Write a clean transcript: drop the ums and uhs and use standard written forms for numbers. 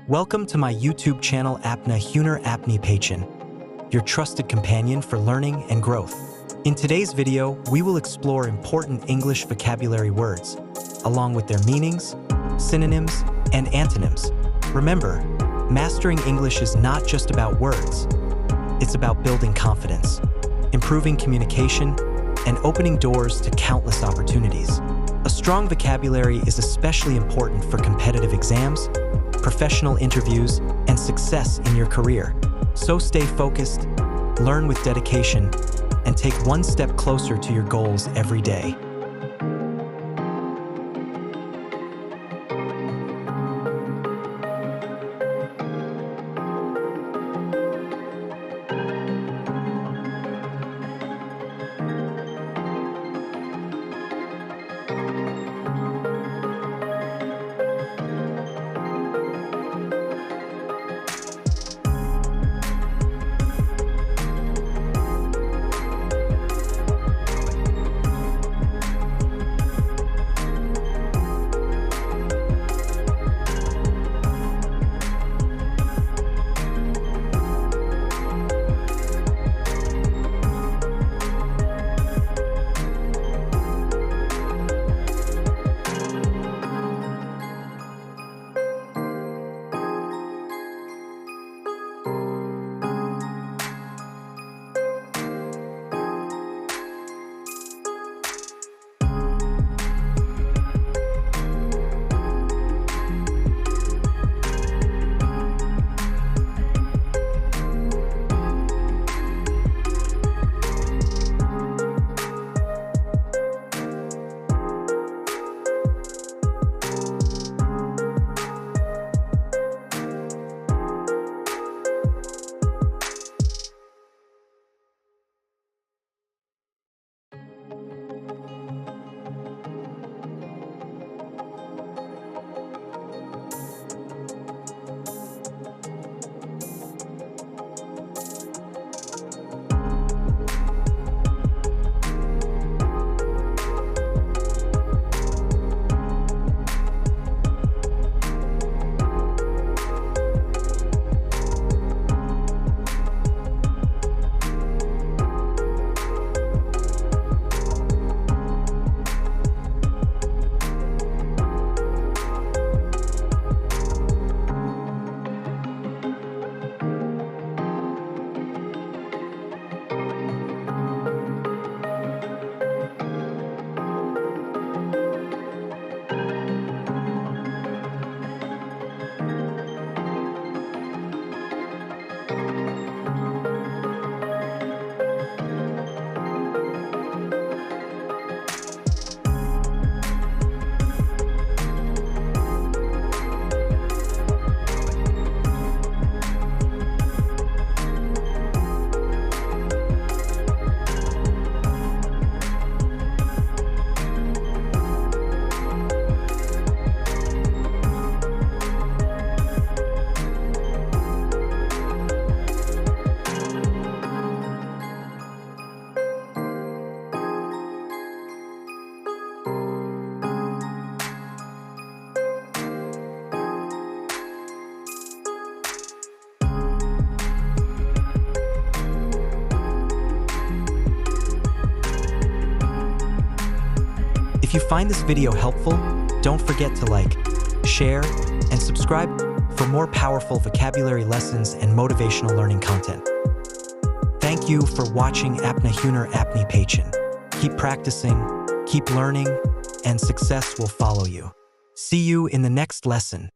Welcome to my YouTube channel Apna Huner Apni Pachin, your trusted companion for learning and growth. In today's video, we will explore important English vocabulary words, along with their meanings, synonyms, and antonyms. Remember, mastering English is not just about words. It's about building confidence, improving communication, and opening doors to countless opportunities. A strong vocabulary is especially important for competitive exams, professional interviews, and success in your career. So stay focused, learn with dedication, and take one step closer to your goals every day. If you find this video helpful, don't forget to like, share, and subscribe for more powerful vocabulary lessons and motivational learning content. Thank you for watching Apna Huner Apni Pachin. Keep practicing, keep learning, and success will follow you. See you in the next lesson.